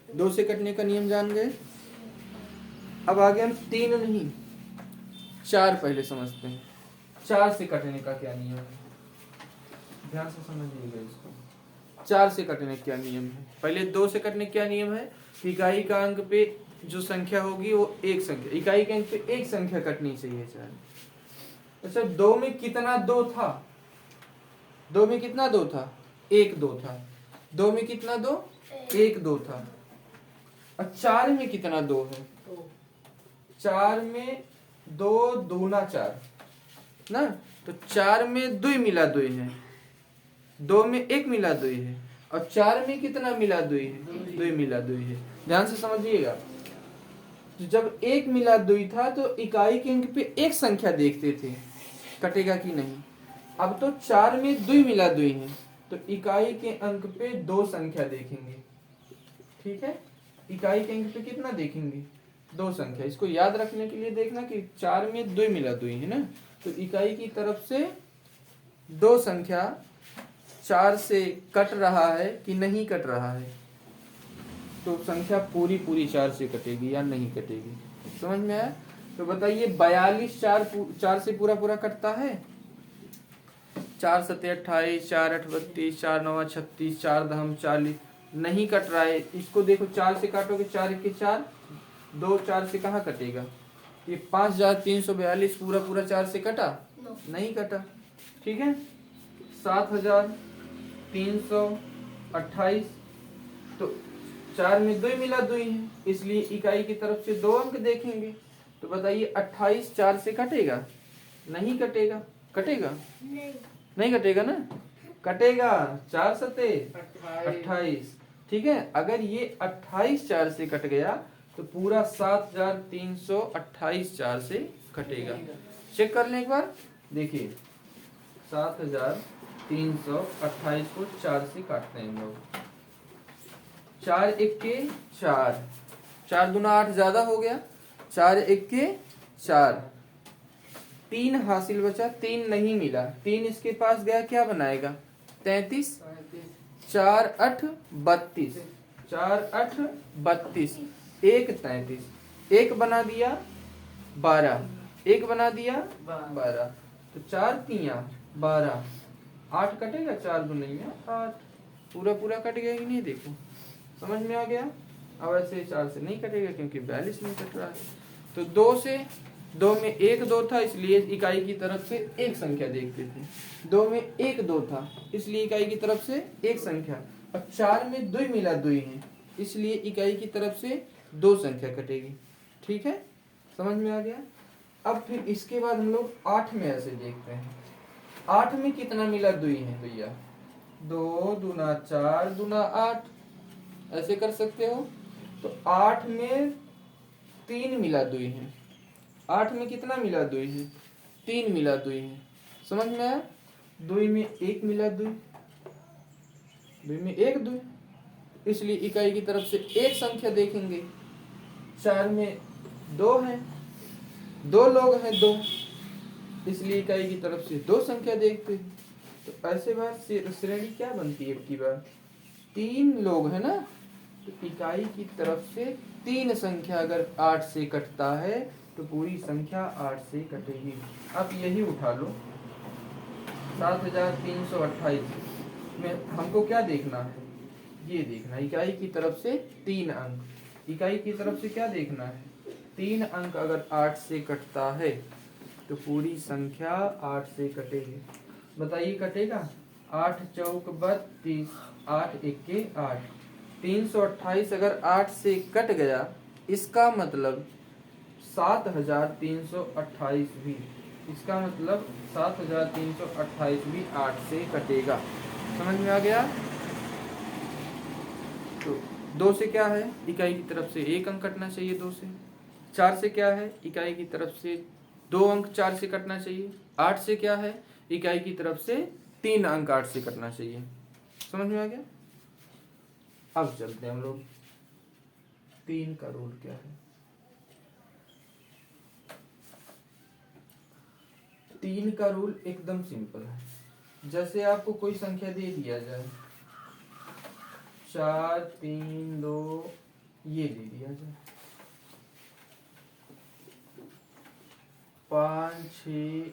2 से कटने का नियम जान गए। अब आगे हम 3 नहीं 4 पहले समझते हैं। 4 से कटने का क्या नियम है, ध्यान से समझिएगा इसको। 4 से कटने क्या नियम है। पहले 2 से कटने क्या नियम है, इकाई का अंक पे जो संख्या होगी वो एक संख्या, इकाई के अंक पे एक संख्या कटनी चाहिए। 4 अच्छा 2 में कितना 2 था, 2 में कितना 2 था, 1 2 था। 2 में कितना 2, 1 2 था। और 4 में कितना 2 है, 4 में 2 दूना 4 ना, तो 4 में 2 मिला 2 है, 2 में 1 मिला 2 है, और 4 में कितना मिला 2 है, 2 मिला 2 है। ध्यान से समझिएगा। तो जब 1 मिला 2 था तो इकाई के अंक पे एक संख्या देखते थे कटेगा कि नहीं। अब तो 4 में 2 मिला 2 है, तो इकाई के अंक पे 2 संख्या देखेंगे। ठीक है, इकाई के अंक पे कितना देखेंगे, 2 संख्या। इसको याद रखने के लिए देखना कि 4 में 2 मिला 2 है ना, तो इकाई की तरफ से 2 संख्या 4 से कट रहा है कि नहीं कट रहा है, तो संख्या पूरी पूरी 4 से कटेगी या नहीं कटेगी। समझ में आया। तो बताइए 42 4 से पूरा पूरा कटता है। 4 सत्ते 28, 4 8 32, 4 9 36, 4 दहम 40, नहीं कट रहा है। इसको देखो 4 से काटोगे, 4 1 4, 2 4 से कहाँ कटेगा। ये 5342 पूरा पूरा 4 से कटा, नहीं कटा। ठीक है, 7328, तो 4 में 2 मिला 2 है, इसलिए इकाई की तरफ से 2 अंक देखेंगे। तो बताइए 28 4 से कटेगा, नहीं कटेगा, कटेगा नहीं कटेगा ना, कटेगा। 4 सत्ते 28। ठीक है, अगर ये 28 4 से कट गया तो पूरा 7328 4 से कटेगा। चेक कर लें एक बार, देखिए 7328 को 4 से काटते हैं हम लोग। 4 1 के 4, 4 दूना 8 ज्यादा हो गया, 4 1 के 4, 3 हासिल बचा, 3 नहीं मिला, 3 इसके पास गया, क्या बनाएगा 33, 4 8 32, 4 8 32, 1 33, 1 बना दिया 12, 1 बना दिया 12, तो 4 3 12, 8 कटेगा, 4 दूना 8, पूरा पूरा कट गया कि नहीं, देखो समझ में आ गया। अब ऐसे 4 से नहीं कटेगा क्योंकि 42 नहीं कट रहा है। तो 2 में 1 2 था, इसलिए इकाई की तरफ से एक संख्या देखते थे। 2 में 1 2 था, इसलिए इकाई की तरफ से एक संख्या। अब 4 में 2 मिला 2 है, इसलिए इकाई की तरफ से 2 संख्या कटेगी। ठीक है, समझ में आ गया। अब फिर इसके बाद हम लोग 8 में ऐसे देखते हैं। 8 में कितना मिला 2 है भैया, 2 दूना 4 दूना 8, ऐसे कर सकते हो। तो 8 में 3 मिला 2 है, 8 में कितना मिला 2 है, 3 मिला 2 है। समझ में आया। 2 में 1 मिला 2, 2 में 1 2, इसलिए इकाई की तरफ से एक संख्या देखेंगे। 4 में 2 है, 2 लोग हैं 2, इसलिए इकाई की तरफ से 2 संख्या देखते हैं। तो ऐसे बार श्रेणी क्या बनती है की बार, 3 लोग है ना, तो इकाई की तरफ से 3 संख्या अगर 8 से कटता है तो पूरी संख्या 8 से कटेगी। अब यही उठा लो 7328 में हमको क्या देखना है, ये देखना इकाई की तरफ से 3 अंक, इकाई की तरफ से क्या देखना है, 3 अंक अगर 8 से कटता है तो पूरी संख्या 8 से कटेगी। बताइए कटेगा, 8 चौक 32, 8 इक्के 8, 328 अगर 8 से कट गया, इसका मतलब 7328 भी, इसका मतलब 7328 भी 8 से कटेगा। समझ में आ गया। तो 2 से क्या है, इकाई की तरफ से एक अंक कटना चाहिए 2 से। 4 से क्या है, इकाई की तरफ से 2 अंक 4 से कटना चाहिए। 8 से क्या है, इकाई की तरफ से 3 अंक 8 से कटना चाहिए। समझ में आ गया। अब चलते हैं हम लोग 3 का रूल क्या है। 3 का रूल एकदम सिंपल है। जैसे आपको कोई संख्या दे दिया जाए 4 3 2 ये दे दिया जाए 5 6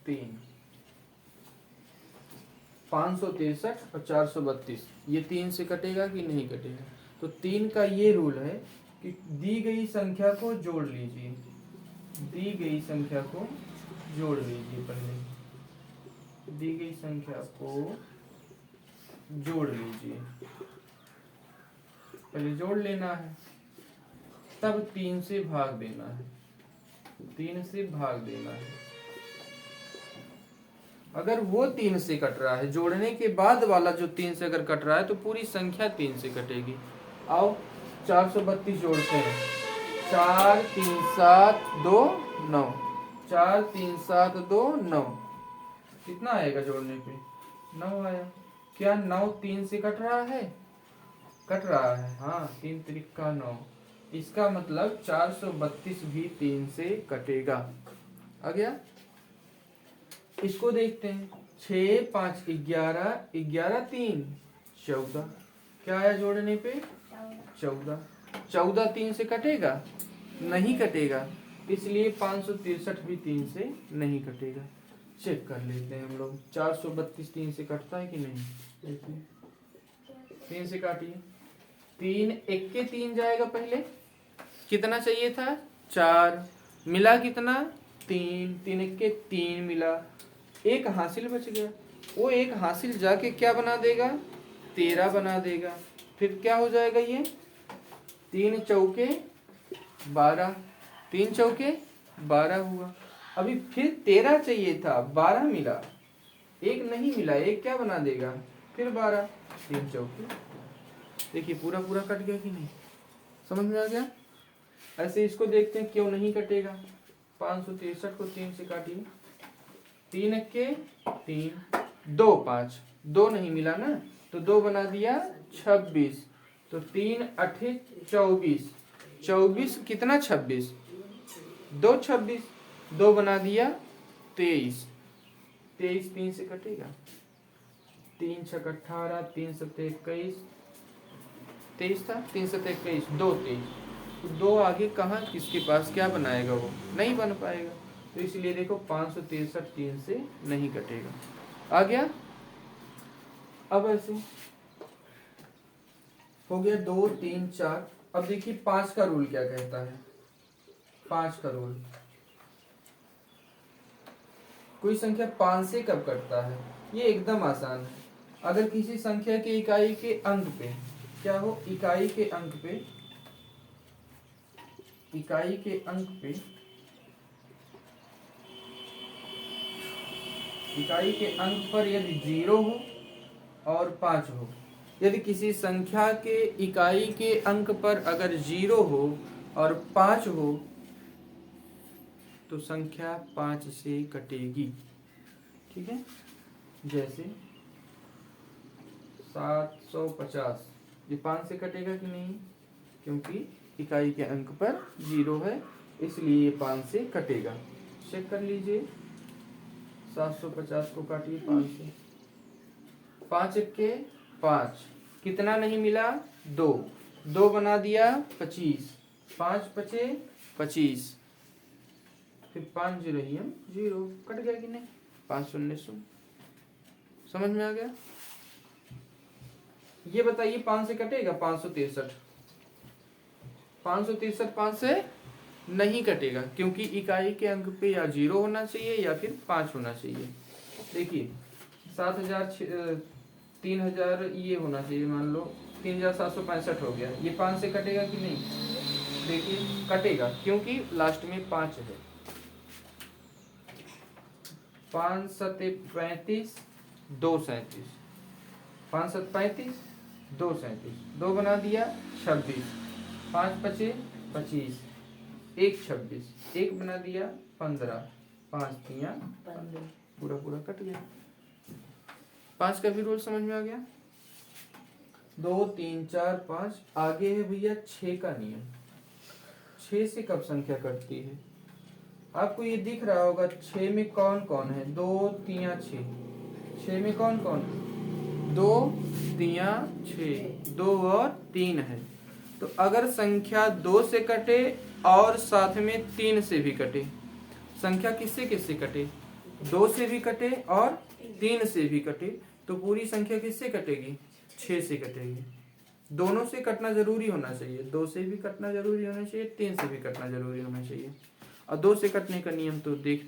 3 563 और 432 ये 3 से कटेगा कि नहीं कटेगा। तो 3 का ये रूल है कि दी गई संख्या को जोड़ लीजिए, दी गई संख्या को जोड़ लीजिए, पहले दी गई संख्या को जोड़ लीजिए, पहले जोड़ लेना है, तब 3 से भाग देना है, 3 से भाग देना है। अगर वो 3 से कट रहा है, जोड़ने के बाद वाला जो 3 से अगर कट रहा है तो पूरी संख्या 3 से कटेगी। आओ 432 जोड़ते हैं, 4 3 7 2 9, 4 3 7 2 9, कितना आएगा जोड़ने पे 9 आया। क्या 9 3 से कट रहा है? कट रहा है, हाँ 3 त्रिका 9, इसका मतलब 432 भी 3 से कटेगा। आ गया। इसको देखते हैं, 6 5 11 11 3 14, क्या आया जोड़ने पे 14, 14 3 से कटेगा नहीं कटेगा, इसलिए 563 भी 3 से नहीं कटेगा। चेक कर लेते हैं हम लोग, 432 3 से कटता है कि नहीं, देखिए 3 से काटिए, 3 1 के 3 जाएगा, पहले कितना चाहिए था 4, मिला कितना 3, 3 1 के 3 मिला, एक हासिल बच गया, वो एक हासिल जाके क्या बना देगा 13 बना देगा। फिर क्या हो जाएगा ये 3 चौके 12, 3 चौके 12 हुआ। अभी फिर 13 चाहिए था, 12 मिला, एक नहीं मिला, एक क्या बना देगा फिर 12, 3 चौके, देखिए पूरा पूरा कट गया कि नहीं, समझ में आ गया। ऐसे इसको देखते हैं क्यों नहीं कटेगा। 563 को 3 से काटिए, 3 के 3 2 5, 2 नहीं मिला ना, तो 2 बना दिया 26, तो 3 8 24, 24 कितना 26, 2 26, 2 बना दिया 23, 23 3 से कटेगा, 3 6 18, 3 7 21, 23 था, 3 7 21, 2 23, तो 2 आगे कहाँ किसके पास क्या बनाएगा, वो नहीं बन पाएगा, तो इसलिए देखो 563 3 से नहीं कटेगा। आ गया। अब ऐसे हो गया 2 3 4। अब देखिए 5 का रूल क्या कहता है, 5 का रूल, कोई संख्या 5 से कब कटता है, ये एकदम आसान है। अगर किसी संख्या के इकाई के अंक पे क्या हो, इकाई के अंक पे, इकाई के अंक पे, इकाई के अंक पर यदि 0 हो और 5 हो, यदि किसी संख्या के इकाई के अंक पर अगर 0 हो और 5 हो तो संख्या 5 से कटेगी। ठीक है, जैसे 750, ये 5 से कटेगा कि नहीं, क्योंकि इकाई के अंक पर 0 है, इसलिए ये 5 से कटेगा। चेक कर लीजिए, 750 को काटिए 5 से, 5 के 5, कितना नहीं मिला 2, 2 बना दिया 25, 5 पचे 25, फिर 5 0 ही हम 0, कट गया कि नहीं, 5 शून्य शून्य। समझ में आ गया। ये बताइए 5 से कटेगा 563, 563 5 से नहीं कटेगा, क्योंकि इकाई के अंक पे या 0 होना चाहिए या फिर 5 होना चाहिए। देखिए 7000 3000 ये होना चाहिए, मान लो 3765 हो गया, ये 5 से कटेगा कि नहीं, देखिए कटेगा, क्योंकि लास्ट में 5 है। 5 7 35 2 37, 5 7 35 2 37, 2 बना दिया 26, 5 पचे 25, 1 26, 1 बना दिया 15, 5 3 15, पूरा पूरा कट गया। 5 का भी रूल समझ में आ गया। 2 3 4 5, आगे है भैया 6 का नियम। 6 से कब संख्या कटती है, आपको ये दिख रहा होगा 6 में कौन कौन है, 2 3 6, 6 में कौन कौन, 2 दिया 6, 2 और 3 है। तो अगर संख्या 2 से कटे और साथ में 3 से भी कटे, संख्या किससे किससे कटे, 2 से भी कटे और 3 से भी कटे, तो पूरी संख्या किससे कटेगी, 6 से कटेगी। दोनों से कटना जरूरी होना चाहिए, 2 से भी कटना जरूरी होना चाहिए, 3 से भी कटना जरूरी होना चाहिए। और 2 से कटने का नियम तो देख